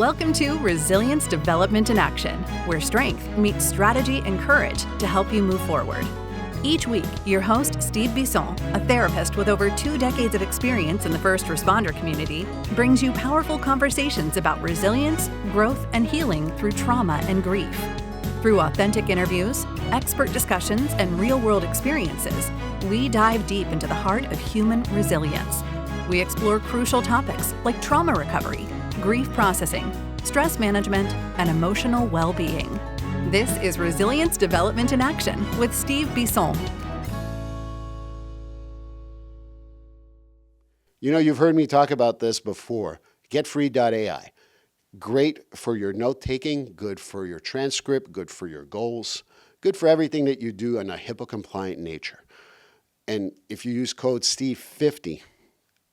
Welcome to Resilience Development in Action, where strength meets strategy and courage to help you move forward. Each week, your host, Steve Bisson, a therapist with over 2 decades of experience in the first responder community, brings you powerful conversations about resilience, growth, and healing through trauma and grief. Through authentic interviews, expert discussions, and real-world experiences, we dive deep into the heart of human resilience. We explore crucial topics like trauma recovery, grief processing, stress management, and emotional well-being. This is Resilience Development in Action with Steve Bisson. You know, you've heard me talk about this before. GetFree.ai. Great for your note-taking, good for your transcript, good for your goals, good for everything that you do in a HIPAA-compliant nature. And if you use code STEVE50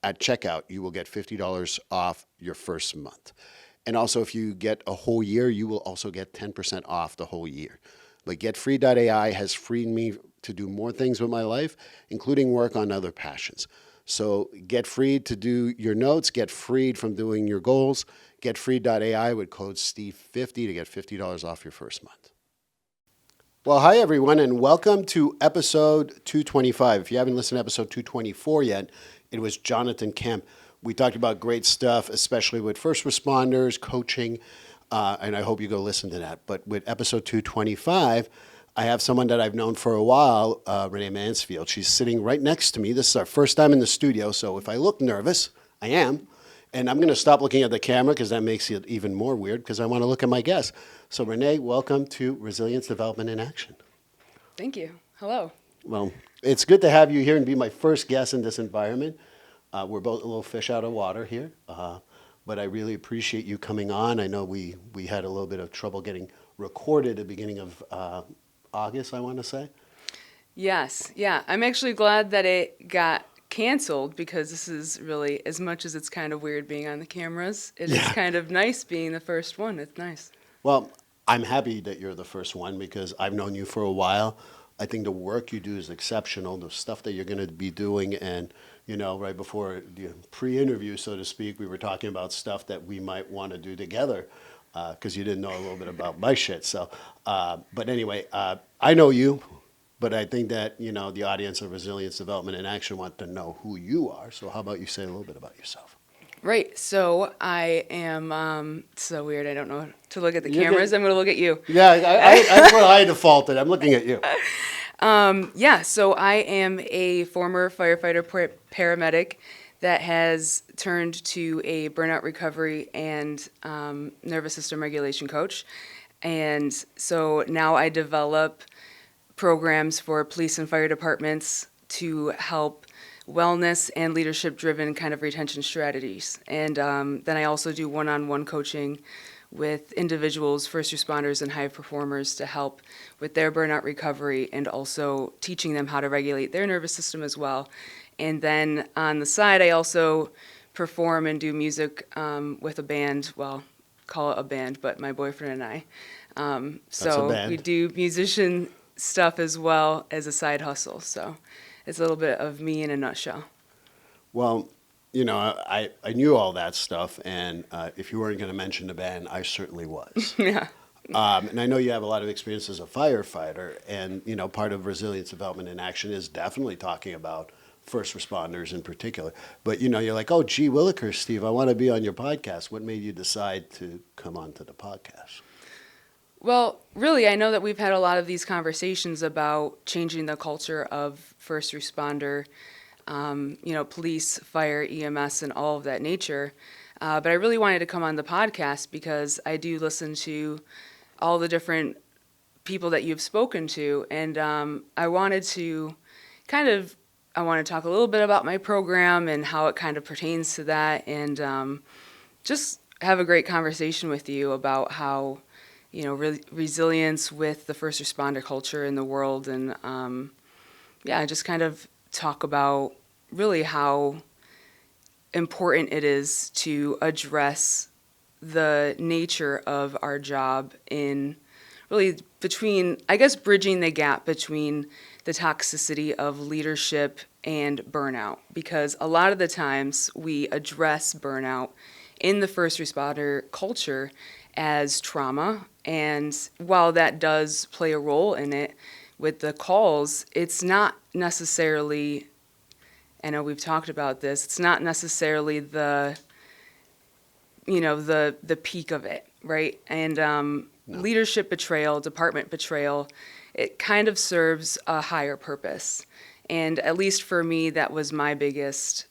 at checkout, you will get $50 off your first month. And also, if you get a whole year, you will also get 10% off the whole year. But GetFree.ai has freed me to do more things with my life, including work on other passions. So get freed to do your notes, get freed from doing your goals. GetFree.ai with code STEVE50 to get $50 off your first month. Well, hi, everyone, and welcome to episode 225. If you haven't listened to episode 224 yet, it was Jonathan Kemp. We talked about great stuff, especially with first responders, coaching, and I hope you go listen to that. But with episode 225, I have someone that I've known for a while, Renae Mansfield. She's sitting right next to me. This is our first time in the studio, so if I look nervous, I am. And I'm going to stop looking at the camera because that makes it even more weird because I want to look at my guests. So Renae, welcome to Resilience Development in Action. Thank you. Hello. Well, it's good to have you here and be my first guest in this environment. We're both a little fish out of water here, but I really appreciate you coming on. I know we had a little bit of trouble getting recorded at the beginning of August, I want to say. Yes. Yeah. I'm actually glad that it got canceled because this is really, as much as it's kind of weird being on the cameras, it is kind of nice being the first one. It's nice. Well, I'm happy that you're the first one because I've known you for a while. I think the work you do is exceptional, the stuff that you're going to be doing. And, you know, right before the pre-interview, so to speak, we were talking about stuff that we might want to do together because you didn't know a little bit about my shit. So, but anyway, I know you. But I think that, you know, the audience of Resilience Development in Action want to know who you are. So how about you say a little bit about yourself? Right. So I am, so weird. I don't know to look at the cameras. I'm going to look at you. Yeah, that's what I defaulted. I'm looking at you. So I am a former firefighter-paramedic that has turned to a burnout recovery and nervous system regulation coach. And so now I develop programs for police and fire departments to help wellness and leadership-driven kind of retention strategies. And then I also do one-on-one coaching with individuals, first responders, and high performers to help with their burnout recovery and also teaching them how to regulate their nervous system as well. And then on the side, I also perform and do music with a band, well, call it a band, but my boyfriend and I. So we do musician stuff as well as a side hustle. So it's a little bit of me in a nutshell. Well, you know, I knew all that stuff, and if you weren't going to mention the band, I certainly was. Yeah. And I know you have a lot of experience as a firefighter, and, you know, part of Resilience Development in Action is definitely talking about first responders in particular. But, you know, you're like, oh, gee willikers, Steve, I want to be on your podcast. What made you decide to come on to the podcast? Well, really, I know that we've had a lot of these conversations about changing the culture of first responder, police, fire, EMS, and all of that nature. But I really wanted to come on the podcast because I do listen to all the different people that you've spoken to. And I want to talk a little bit about my program and how it kind of pertains to that. And just have a great conversation with you about how, you know, resilience with the first responder culture in the world, and just kind of talk about really how important it is to address the nature of our job in really bridging the gap between the toxicity of leadership and burnout, because a lot of the times we address burnout in the first responder culture as trauma. And while that does play a role in it with the calls, it's not necessarily, I know we've talked about this, it's not necessarily the peak of it, right? And No. leadership betrayal, department betrayal, it kind of serves a higher purpose. And at least for me, that was my biggest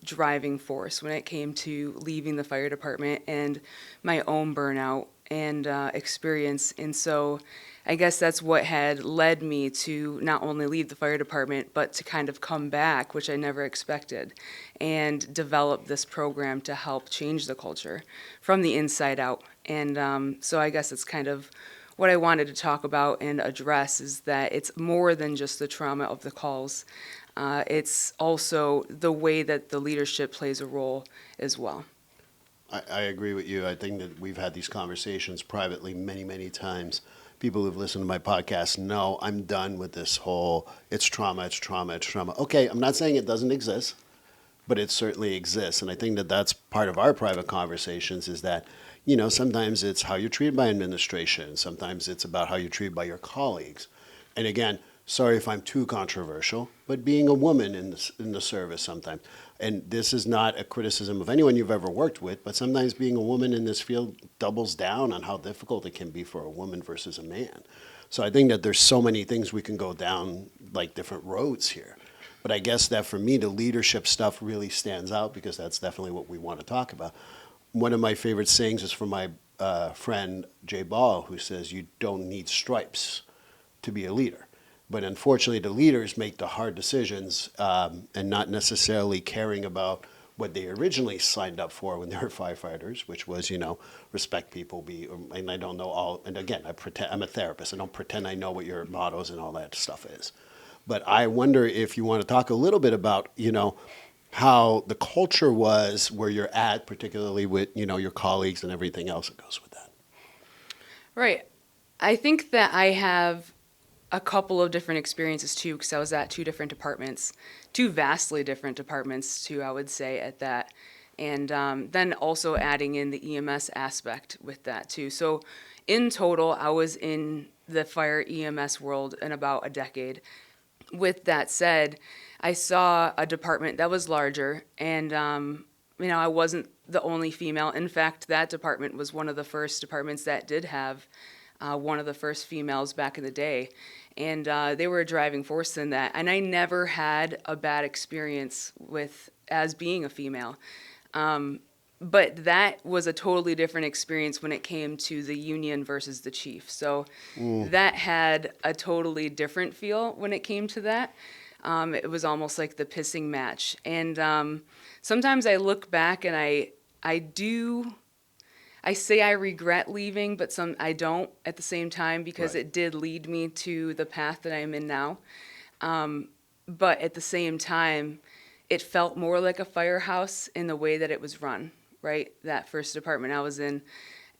driving force when it came to leaving the fire department and my own burnout and experience. And so I guess that's what had led me to not only leave the fire department, but to kind of come back, which I never expected, and develop this program to help change the culture from the inside out. And so I guess it's kind of what I wanted to talk about and address, is that it's more than just the trauma of the calls. It's also the way that the leadership plays a role as well. I agree with you. I think that we've had these conversations privately many, many times. People who've listened to my podcast know I'm done with this whole, it's trauma, it's trauma, it's trauma. Okay, I'm not saying it doesn't exist, but it certainly exists. And I think that that's part of our private conversations, is that, sometimes it's how you're treated by administration. Sometimes it's about how you're treated by your colleagues. And again, sorry if I'm too controversial, but being a woman in the service sometimes, and this is not a criticism of anyone you've ever worked with, but sometimes being a woman in this field doubles down on how difficult it can be for a woman versus a man. So I think that there's so many things we can go down, like different roads here. But I guess that for me, the leadership stuff really stands out, because that's definitely what we want to talk about. One of my favorite sayings is from my friend Jay Ball, who says, you don't need stripes to be a leader. But unfortunately, the leaders make the hard decisions and not necessarily caring about what they originally signed up for when they were firefighters, which was, respect people, and I don't know all, and again, I'm a therapist. I don't pretend I know what your mottos and all that stuff is. But I wonder if you want to talk a little bit about, how the culture was where you're at, particularly with, your colleagues and everything else that goes with that. Right. I think that I have a couple of different experiences too, because I was at two different departments, two vastly different departments too, I would say, at that. And then also adding in the EMS aspect with that too. So in total, I was in the fire EMS world in about a decade. With that said, I saw a department that was larger, and I wasn't the only female. In fact, that department was one of the first departments that did have one of the first females back in the day, and they were a driving force in that. And I never had a bad experience as being a female. But that was a totally different experience when it came to the union versus the chief. So that had a totally different feel when it came to that. It was almost like the pissing match. And sometimes I look back and I say I regret leaving, but I don't at the same time, because It did lead me to the path that I'm in now. But at the same time, it felt more like a firehouse in the way that it was run, right? That first department I was in.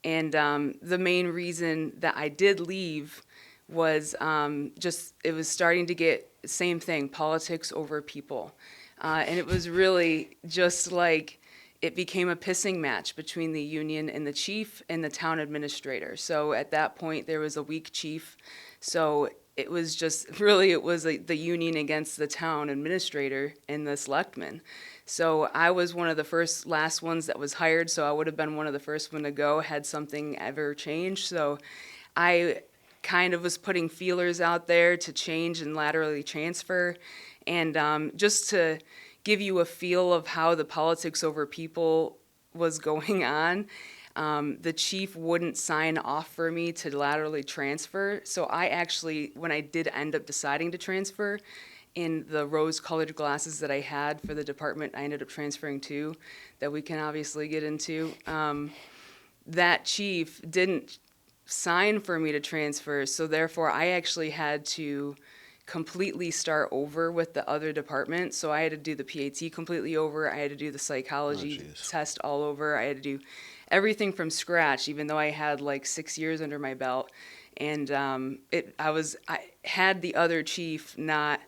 And the main reason that I did leave was it was starting to get, same thing, politics over people. And it was really just like, it became a pissing match between the union and the chief and the town administrator. So at that point, there was a weak chief. So it was just really, it was the union against the town administrator and the selectmen. So I was one of the last ones that was hired. So I would have been one of the first one to go had something ever changed. So I kind of was putting feelers out there to change and laterally transfer. And just to give you a feel of how the politics over people was going on, the chief wouldn't sign off for me to laterally transfer. So I actually, when I did end up deciding to transfer, in the rose-colored glasses that I had for the department I ended up transferring to, that we can obviously get into, that chief didn't sign for me to transfer. So therefore, I actually had to completely start over with the other department. So I had to do the PAT completely over. I had to do the psychology test all over. I had to do everything from scratch, even though I had like 6 years under my belt. And I had the other chief not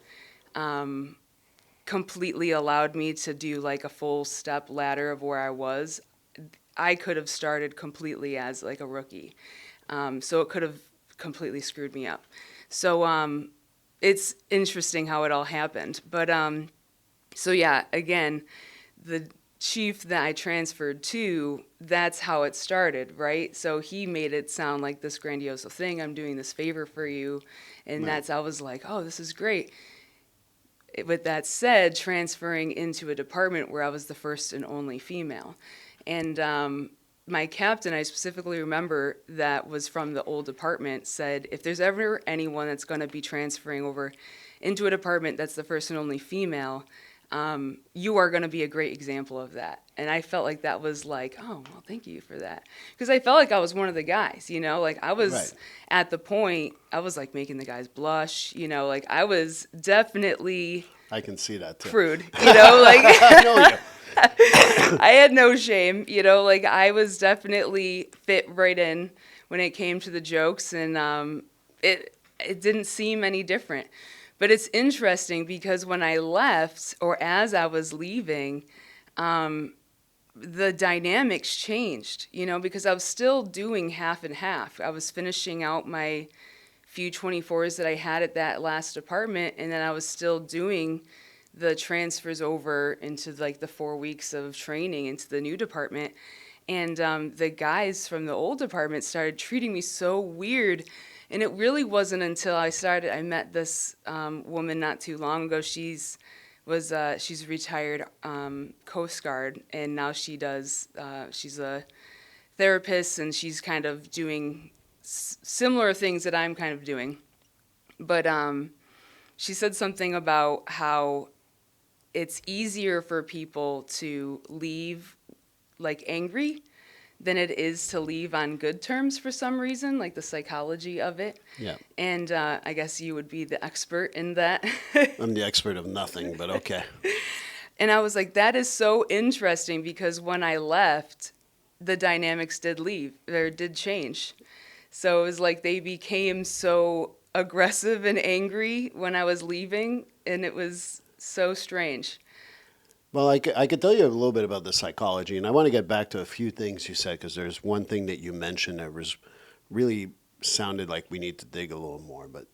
completely allowed me to do like a full step ladder of where I was, I could have started completely as like a rookie. So it could have completely screwed me up. So it's interesting how it all happened. But so yeah, again, the chief that I transferred to, that's how it started, right? So he made it sound like this grandiose thing. I'm doing this favor for you. And Right. I was like, oh, this is great. With that said, transferring into a department where I was the first and only female. And my captain, I specifically remember, that was from the old department, said, if there's ever anyone that's going to be transferring over into a department that's the first and only female, you are going to be a great example of that. And I felt like that was like, oh, well, thank you for that. Because I felt like I was one of the guys, you know, like I was Right. at the point, I was like making the guys blush, you know, like I was definitely I can see that too. prude, you know, like I know you. I had no shame, you know, like I was definitely fit right in when it came to the jokes, and it didn't seem any different. But it's interesting because when I left, or as I was leaving, the dynamics changed, you know, because I was still doing half and half. I was finishing out my few 24s that I had at that last department, and then I was still doing the transfers over into like the 4 weeks of training into the new department. And the guys from the old department started treating me so weird. And it really wasn't until I met this woman not too long ago. She's retired Coast Guard, and now she's a therapist, and she's kind of doing similar things that I'm kind of doing. But she said something about how it's easier for people to leave like angry than it is to leave on good terms for some reason, like the psychology of it. Yeah. And I guess you would be the expert in that. I'm the expert of nothing, but okay. And I was like, that is so interesting, because when I left, the dynamics did change. So it was like they became so aggressive and angry when I was leaving, and it was so strange. Well, I could tell you a little bit about the psychology, and I want to get back to a few things you said, because there's one thing that you mentioned that was really sounded like we need to dig a little more. But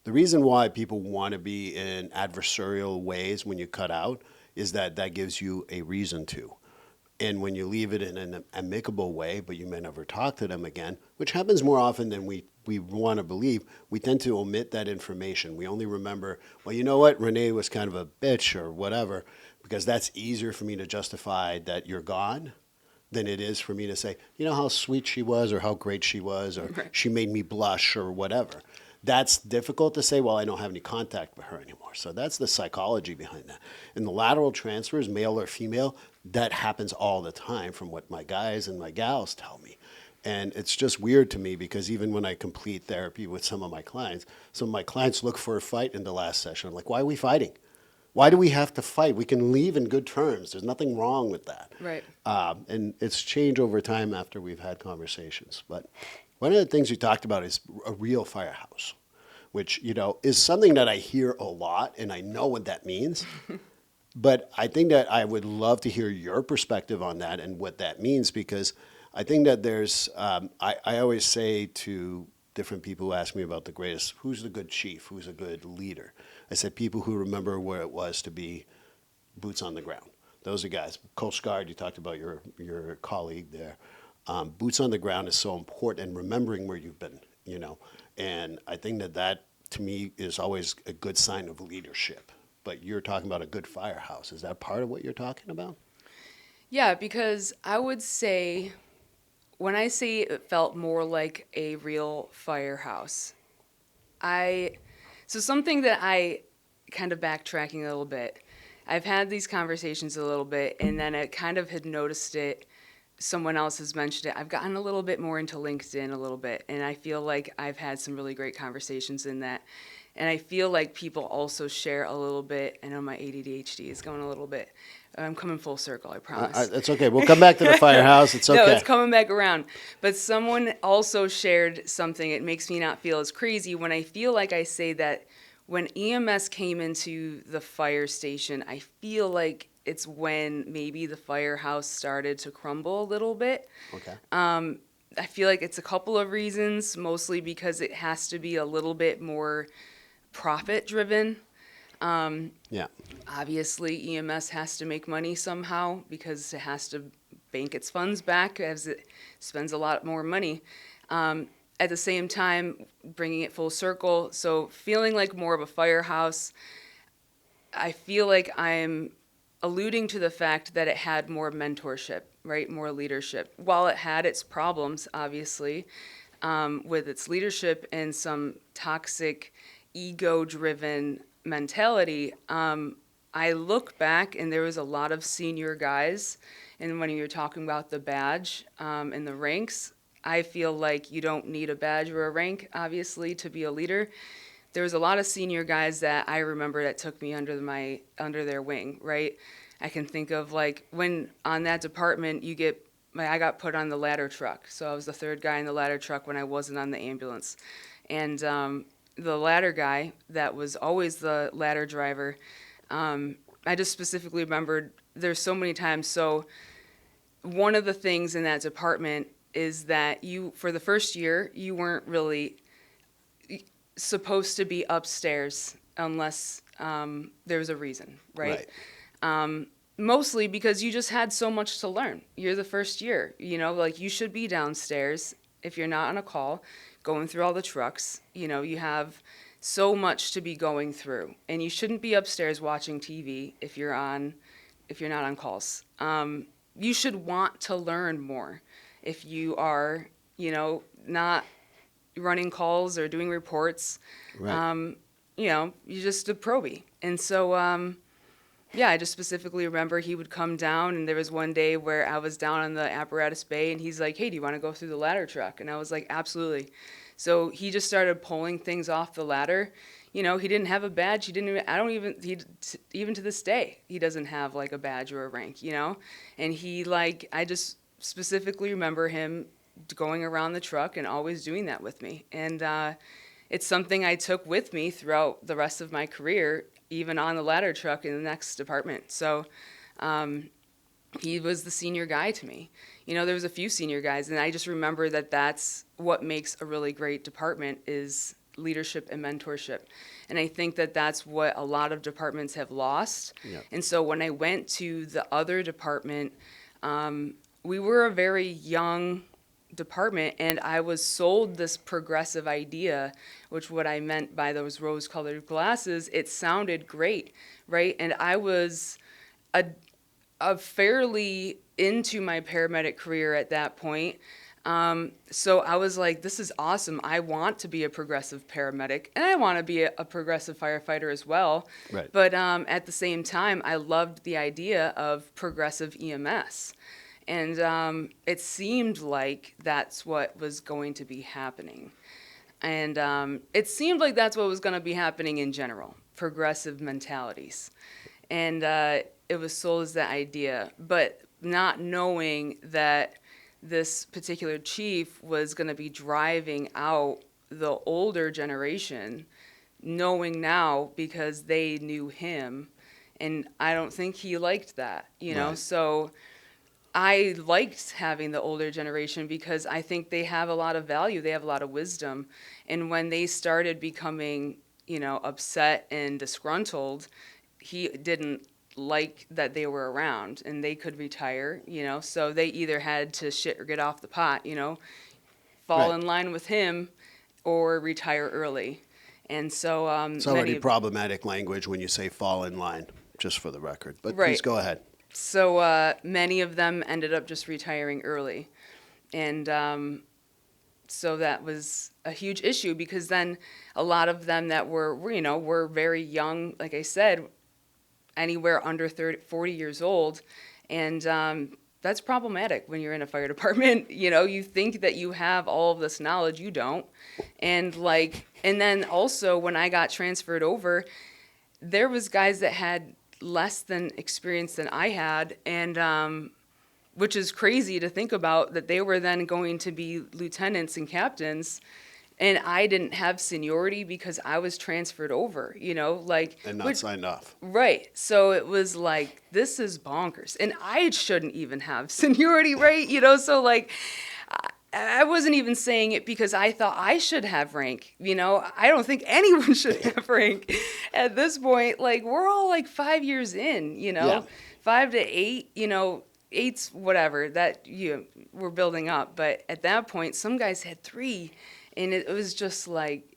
the reason why people want to be in adversarial ways when you cut out is that gives you a reason to. And when you leave it in an amicable way, but you may never talk to them again, which happens more often than we want to believe, we tend to omit that information. We only remember, well, you know what, Renae was kind of a bitch or whatever, because that's easier for me to justify that you're gone than it is for me to say, you know how sweet she was, or how great she was, or Right. she made me blush, or whatever. That's difficult to say, well, I don't have any contact with her anymore. So that's the psychology behind that. In the lateral transfers, male or female, that happens all the time from what my guys and my gals tell me. And it's just weird to me, because even when I complete therapy with some of my clients look for a fight in the last session. I'm like, why are we fighting? Why do we have to fight? We can leave in good terms. There's nothing wrong with that. Right. And it's changed over time after we've had conversations. But one of the things you talked about is a real firehouse, which, you know, is something that I hear a lot, and I know what that means. But I think that I would love to hear your perspective on that and what that means, because I think that there's, I always say to different people who ask me about the greatest, who's the good chief, who's a good leader? I said people who remember where it was to be boots on the ground. Those are guys. Coast Guard, you talked about your colleague there. Boots on the ground is so important, and remembering where you've been, you know. And I think that to me is always a good sign of leadership. But you're talking about a good firehouse. Is that part of what you're talking about? Yeah, because I would say, when I say it felt more like a real firehouse, so something that I kind of backtracking a little bit, I've had these conversations a little bit, and then I kind of had noticed it, someone else has mentioned it. I've gotten a little bit more into LinkedIn a little bit, and I feel like I've had some really great conversations in that. And I feel like people also share a little bit. I know my ADHD is going a little bit. I'm coming full circle, I promise. It's okay. We'll come back to the firehouse. It's okay. No, it's coming back around. But someone also shared something. It makes me not feel as crazy when I feel like I say that when EMS came into the fire station, I feel like it's when maybe the firehouse started to crumble a little bit. Okay. I feel like it's a couple of reasons, mostly because it has to be a little bit more profit driven. Yeah. Obviously, EMS has to make money somehow because it has to bank its funds back as it spends a lot more money. At the same time, bringing it full circle, so feeling like more of a firehouse, I feel like I'm alluding to the fact that it had more mentorship, right? More leadership. While it had its problems, obviously, with its leadership and some toxic, ego-driven mentality, I look back and there was a lot of senior guys. And when you're talking about the badge and the ranks, I feel like you don't need a badge or a rank, obviously, to be a leader. There was a lot of senior guys that I remember that took me under their wing, right? I can think of like when on that department I got put on the ladder truck. So I was the third guy in the ladder truck when I wasn't on the ambulance. And the ladder guy that was always the ladder driver, I just specifically remembered there's so many times. So one of the things in that department is that for the first year, you weren't really supposed to be upstairs unless there was a reason, right? Mostly because you just had so much to learn. You're the first year, like you should be downstairs if you're not on a call, going through all the trucks. You have so much to be going through, and you shouldn't be upstairs watching TV if you're not on calls. You should want to learn more if you are, not running calls or doing reports. Right. You're just a probie. And so, I just specifically remember he would come down, and there was one day where I was down on the apparatus bay, and he's like, "Hey, do you want to go through the ladder truck?" And I was like, "Absolutely." So he just started pulling things off the ladder. He didn't have a badge. Even to this day, he doesn't have like a badge or a rank, And I just specifically remember him going around the truck and always doing that with me. And it's something I took with me throughout the rest of my career, even on the ladder truck in the next department. So he was the senior guy to me. There was a few senior guys, and I just remember that that's what makes a really great department is leadership and mentorship. And I think that that's what a lot of departments have lost. Yeah. And so when I went to the other department, we were a very young department, and I was sold this progressive idea, which what I meant by those rose-colored glasses, it sounded great, right? And I was a fairly into my paramedic career at that point. So I was like, this is awesome. I want to be a progressive paramedic, and I want to be a progressive firefighter as well. Right. But at the same time, I loved the idea of progressive EMS. And it seemed like that's what was going to be happening. And it seemed like that's what was going to be happening in general, progressive mentalities. And it was sold as that idea, but not knowing that this particular chief was going to be driving out the older generation, knowing now because they knew him. And I don't think he liked that, Right. So I liked having the older generation because I think they have a lot of value. They have a lot of wisdom. And when they started becoming, upset and disgruntled, he didn't like that they were around and they could retire, so they either had to shit or get off the pot, fall Right. in line with him or retire early. And so It's already problematic language when you say fall in line, just for the record. But Right. please go ahead. So many of them ended up just retiring early. And so that was a huge issue because then a lot of them that were very young, like I said, anywhere under 40 years old. And that's problematic when you're in a fire department. You think that you have all of this knowledge, you don't. And then also when I got transferred over, there was guys that had less than experience than I had, and which is crazy to think about that they were then going to be lieutenants and captains, And I didn't have seniority because I was transferred over, like. And not signed off. Right. So it was like, this is bonkers. And I shouldn't even have seniority, right? So like, I wasn't even saying it because I thought I should have rank. I don't think anyone should have rank at this point. Like, we're all like 5 years in, Yeah. 5 to 8, eight's whatever that we're building up. But at that point, some guys had 3. And it was just like,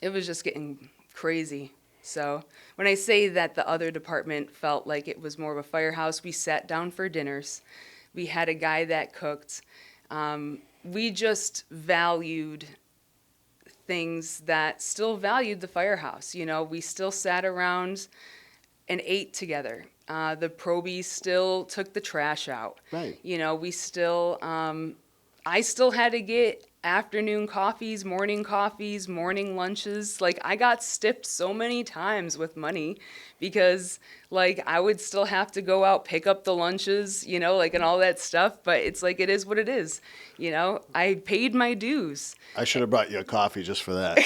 it was just getting crazy. So when I say that the other department felt like it was more of a firehouse, we sat down for dinners. We had a guy that cooked. We just valued things that still valued the firehouse. We still sat around and ate together. The probies still took the trash out. Right. We still, I still had to get afternoon coffees, morning lunches. Like, I got stiffed so many times with money because, like, I would still have to go out, pick up the lunches, like, and all that stuff. But it's like, it is what it is. I paid my dues. I should have brought you a coffee just for that.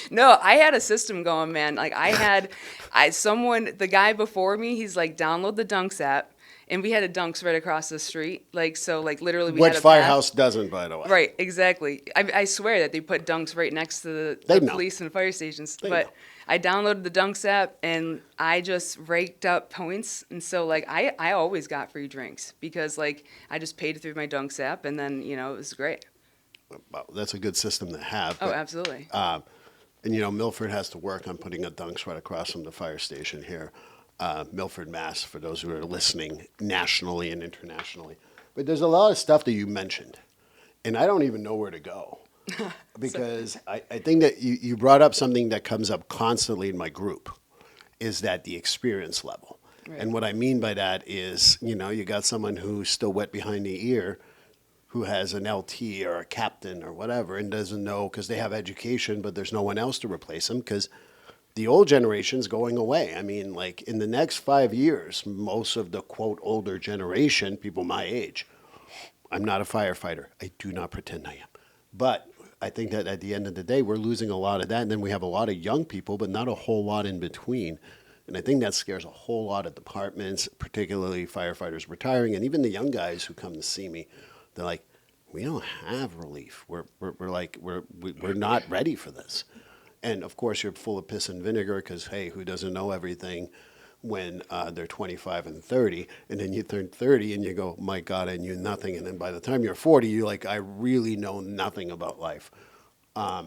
No, I had a system going, man. Like, the guy before me, he's like, download the Dunks app. And we had a Dunks right across the street. Like, so, like, literally we Which had a Firehouse doesn't, by the way. Right, exactly. I swear that they put Dunks right next to They the know. police and fire stations. They But know. I downloaded the Dunks app, and I just raked up points. And so, like, I always got free drinks because, like, I just paid through my Dunks app, and then, it was great. Well, that's a good system to have. Oh, but, absolutely. and, Milford has to work on putting a Dunks right across from the fire station here. Milford, Mass, for those who are listening nationally and internationally. But there's a lot of stuff that you mentioned, and I don't even know where to go because I think that you brought up something that comes up constantly in my group, is that the experience level. Right. And what I mean by that is, you got someone who's still wet behind the ear, who has an LT or a captain or whatever and doesn't know because they have education, but there's no one else to replace them because the old generation's going away. I mean, like, in the next 5 years, most of the, quote, older generation, people my age, I'm not a firefighter. I do not pretend I am. But I think that at the end of the day, we're losing a lot of that. And then we have a lot of young people, but not a whole lot in between. And I think that scares a whole lot of departments, particularly firefighters retiring, and even the young guys who come to see me. They're like, we don't have relief. We're not ready for this. And of course, you're full of piss and vinegar because, hey, who doesn't know everything when they're 25 and 30? And then you turn 30 and you go, my God, I knew nothing. And then by the time you're 40, you're like, I really know nothing about life. I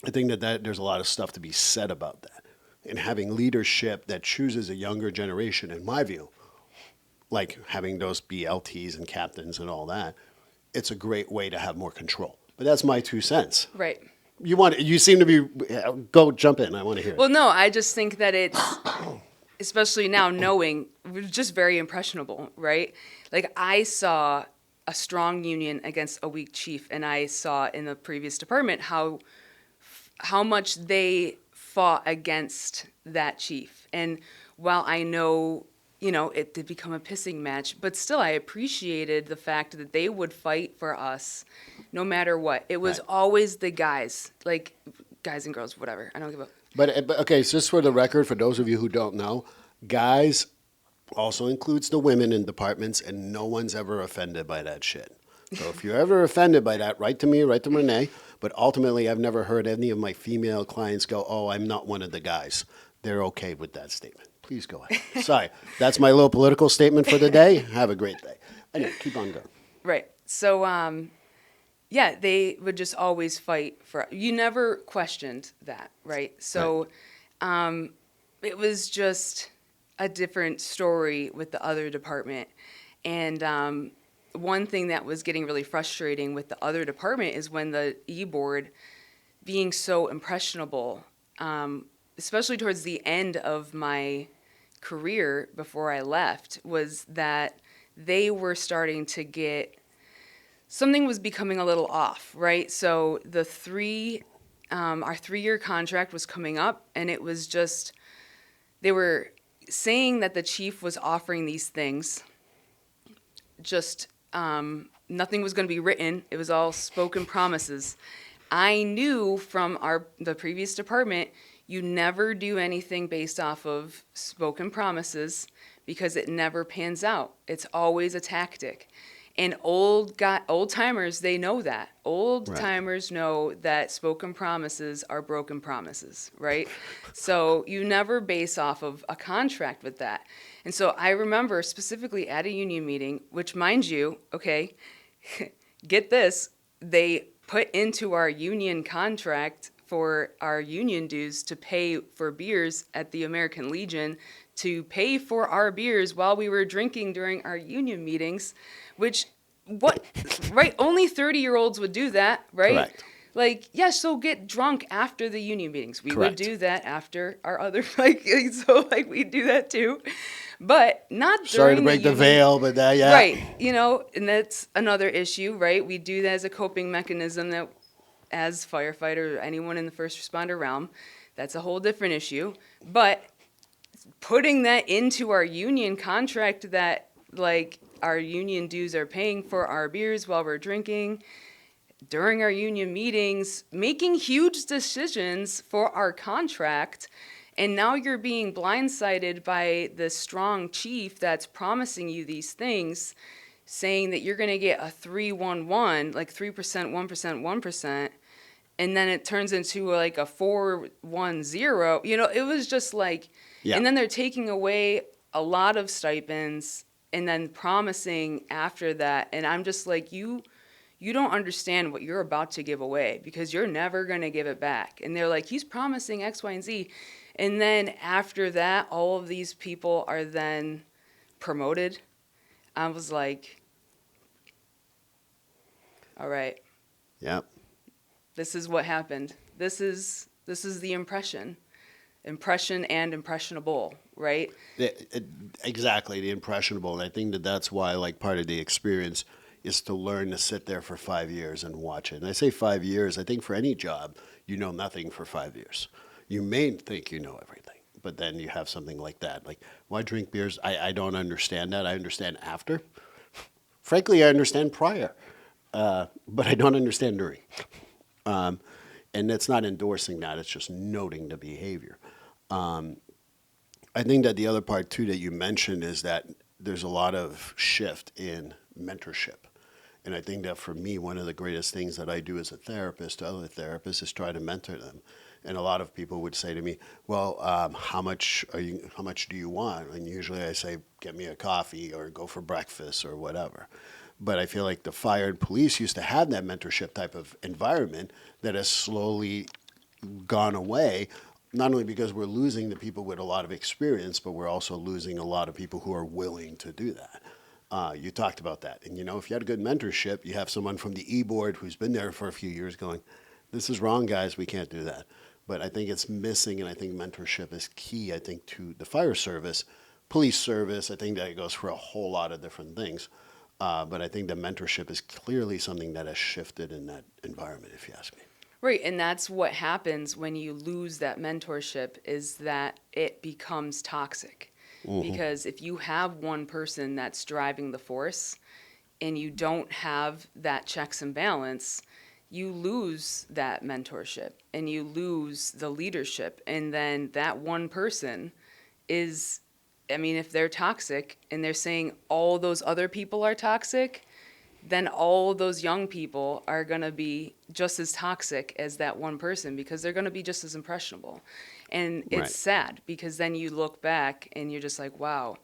think that there's a lot of stuff to be said about that. And having leadership that chooses a younger generation, in my view, like having those BLTs and captains and all that, it's a great way to have more control. But that's my 2 cents. Right. You seem to be, go jump in. I want to hear it. Well, no, I just think that it's, especially now knowing, we're just very impressionable, right? Like, I saw a strong union against a weak chief, and I saw in the previous department how much they fought against that chief. And while I know, it did become a pissing match, but still I appreciated the fact that they would fight for us no matter what. It was Right. always the guys, like guys and girls, whatever. I don't give a... But okay, so just for the record, for those of you who don't know, guys also includes the women in departments, and no one's ever offended by that shit. So if you're ever offended by that, write to me, write to Renae. But ultimately, I've never heard any of my female clients go, oh, I'm not one of the guys. They're okay with that statement. Please go ahead. Sorry, that's my little political statement for the day. Have a great day. Anyway, keep on going. Right. So, yeah, they would just always fight for... You never questioned that, right? So it was just a different story with the other department. And one thing that was getting really frustrating with the other department is when the E-board, being so impressionable, especially towards the end of my career before I left, was that they were starting to get... Something was becoming a little off, right? So the our 3-year contract was coming up, and it was just... They were saying that the chief was offering these things, just nothing was going to be written. It was all spoken promises. I knew from the previous department, you never do anything based off of spoken promises because it never pans out. It's always a tactic. And old timers, they know that. Old timers know that spoken promises are broken promises, right? So you never base off of a contract with that. And so I remember specifically at a union meeting, which mind you, okay, get this, they put into our union contract for our union dues to pay for beers at the American Legion, to pay for our beers while we were drinking during our union meetings, which, right? Only 30-year-olds would do that, right? Correct. Like, yeah, so get drunk after the union meetings. We Correct. would do that after our other, we do that too. But not during Sorry to break the veil, but yeah. Right, and that's another issue, right? We do that as a coping mechanism that, as firefighter or anyone in the first responder realm, that's a whole different issue. But putting that into our union contract that, like, our union dues are paying for our beers while we're drinking, during our union meetings, making huge decisions for our contract, and now you're being blindsided by the strong chief that's promising you these things, saying that you're going to get a 3-1-1, like 3%, 1%, 1%, and then it turns into like a 4-1-0. It was just like, and then they're taking away a lot of stipends and then promising after that. And I'm just like, you don't understand what you're about to give away because you're never going to give it back. And they're like, he's promising X, Y, and Z. And then after that, all of these people are then promoted. I was like, all right. Yep. This is what happened. This is the impression and impressionable, right? Exactly, the impressionable. And I think that's why, like, part of the experience is to learn to sit there for 5 years and watch it. And I say 5 years, I think for any job, you know nothing for 5 years. You may think you know everything, but then you have something like that. Like, why drink beers? I don't understand that. I understand after. Frankly, I understand prior, but I don't understand during. And it's not endorsing that. It's just noting the behavior. I think that the other part, too, that you mentioned is that there's a lot of shift in mentorship. And I think that for me, one of the greatest things that I do as a therapist to other therapists is try to mentor them. And a lot of people would say to me, well, how much do you want? And usually I say, get me a coffee or go for breakfast or whatever. But I feel like the fire and police used to have that mentorship type of environment that has slowly gone away, not only because we're losing the people with a lot of experience, but we're also losing a lot of people who are willing to do that. You talked about that. And, if you had a good mentorship, you have someone from the E-board who's been there for a few years going, this is wrong, guys, we can't do that. But I think it's missing, and I think mentorship is key, I think, to the fire service, police service. I think that it goes for a whole lot of different things. But I think the mentorship is clearly something that has shifted in that environment, if you ask me. Right, and that's what happens when you lose that mentorship, is that it becomes toxic. Mm-hmm. Because if you have one person that's driving the force and you don't have that checks and balance, you lose that mentorship and you lose the leadership. And then that one person is, if they're toxic and they're saying all those other people are toxic, then all those young people are going to be just as toxic as that one person because they're going to be just as impressionable. And it's sad because then you look back and you're just like, wow,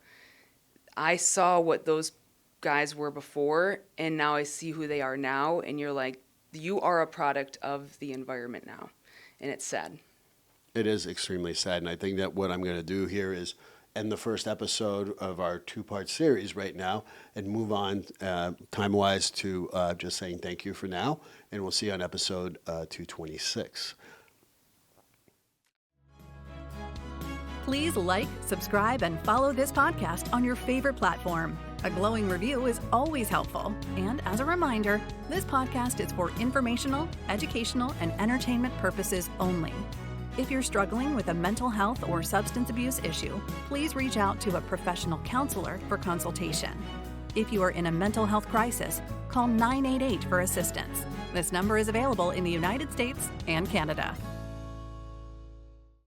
I saw what those guys were before and now I see who they are now. And you're like, you are a product of the environment now. And it's sad. It is extremely sad. And I think that what I'm going to do here is end the first episode of our 2-part series right now and move on time-wise to just saying thank you for now. And we'll see you on episode 226. Please like, subscribe, and follow this podcast on your favorite platform. A glowing review is always helpful. And as a reminder, this podcast is for informational, educational, and entertainment purposes only. If you're struggling with a mental health or substance abuse issue, please reach out to a professional counselor for consultation. If you are in a mental health crisis, call 988 for assistance. This number is available in the United States and Canada.